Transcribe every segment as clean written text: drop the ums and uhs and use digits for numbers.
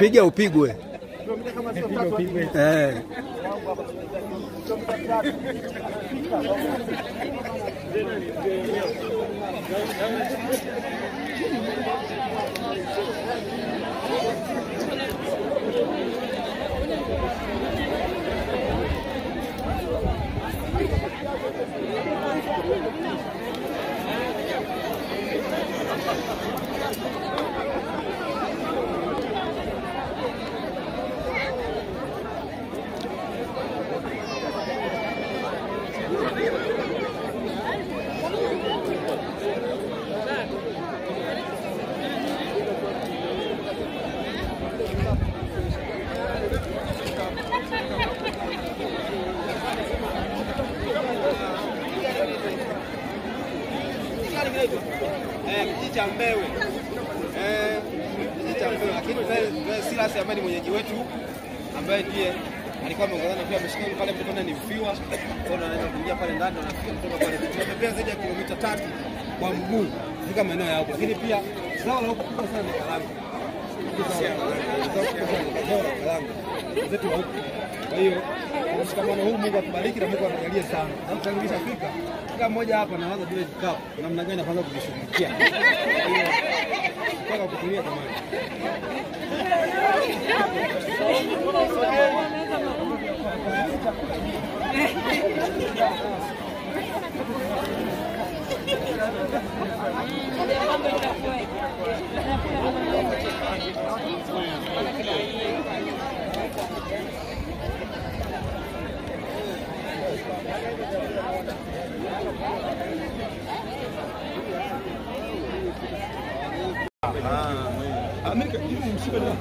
Piga upigwe. Kijiji cha Mbewe. Kijiji cha Mbewe, lakini Silas ambaye ni mwenyeji wetu ambaye ndiye alikuwa ameongozana pia ameshikana pale mtokana ni mfiwa. Kwa anaenda kuingia pale ndani na anafika kutoka pale. Tunatembea zaidi ya kilomita 3 kwa mguu kufika maeneo ya hapo. Lakini pia zao la huko kubwa sana ni karanga. Kwa hiyo mshikamano huu Mungu akubariki na Mungu akujalie sana. Na mtangulisha Afrika kila mmoja hapa anaanza vile kikao namna gani anaanza kujishughulikia. Kwa kutumia jamani. Amerika hivi mshika ndio.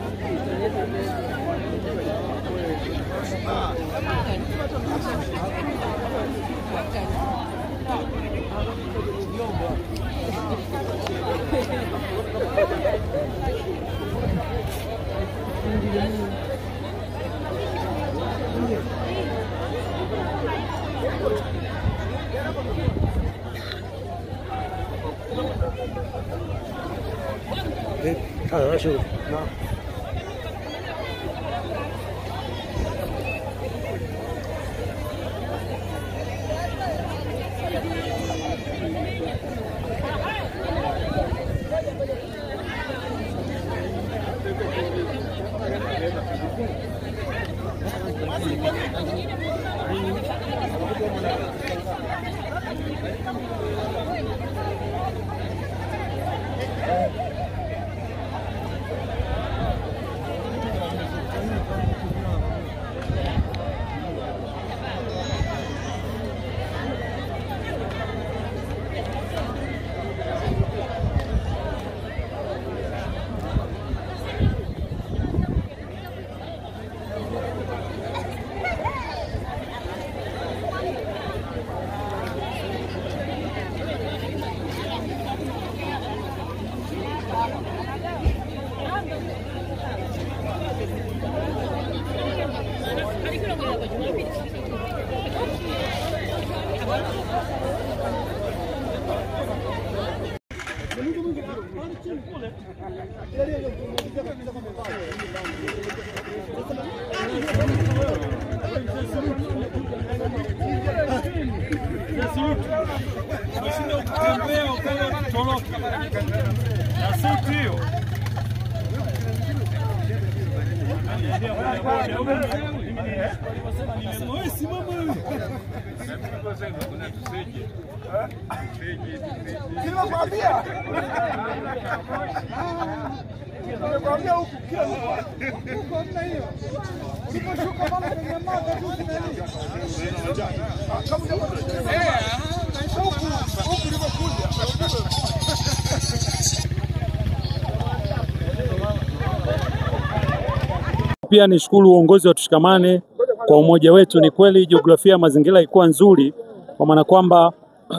Pia nishukuru uongozi wa Tushikamane kwa umoja wetu. Ni kweli jiografia mazingira ilikuwa nzuri kwa maana kwamba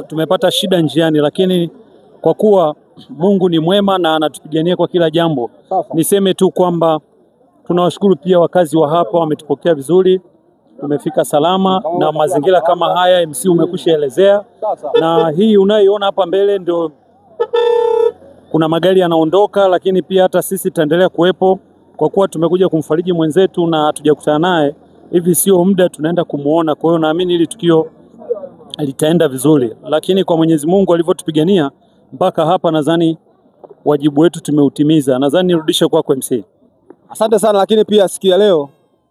tumepata shida njiani, lakini kwa kuwa Mungu ni mwema na anatupigania kwa kila jambo, niseme tu kwamba tunawashukuru pia wakazi wa hapa, wametupokea vizuri, tumefika salama na mazingira kama haya MC umekushaelezea, na hii unayoiona hapa mbele ndio kuna magari yanaondoka, lakini pia hata sisi tutaendelea kuwepo kwa kuwa tumekuja kumfariji mwenzetu na hatujakutana naye, hivi sio muda tunaenda kumuona. Kwa hiyo naamini hili tukio litaenda vizuri, lakini kwa Mwenyezi Mungu alivyotupigania mpaka hapa, nadhani wajibu wetu tumeutimiza. Nadhani nirudishe kwako MC. Asante sana, lakini pia siku ya leo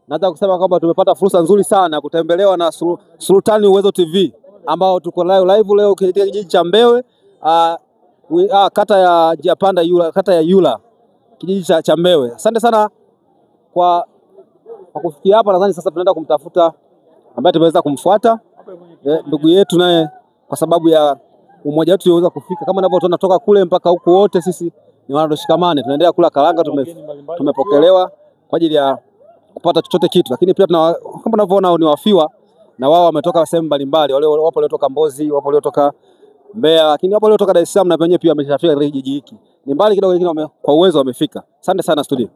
nataka kusema kwamba tumepata fursa nzuri sana kutembelewa na Sultani Uwezo TV ambao tuko live leo katika kijiji cha Mbewe, kata ya Japanda Yula, kata ya Yula, kijiji cha Mbewe. Asante sana kwa kufikia hapa. Nadhani sasa tunaenda kumtafuta ambaye tumeweza kumfuata ndugu yetu, naye kwa sababu ya umoja wetu tuweza kufika. Kama unavyoona toka kule mpaka huku, wote sisi ni wanadoshikamane, tunaendelea kula karanga, tumepokelewa kwa ajili ya kupata chochote kitu. Lakini pia kama unavyoona ni wafiwa na wao wametoka sehemu mbalimbali, wale wapo waliotoka Mbozi, wapo waliotoka Mbeya, lakini wapo waliotoka Dar es Salaam, na wenyewe pia wameshafika katika kijiji hiki. Ni mbali kidogo, lakini kwa uwezo wamefika. Asante sana studio.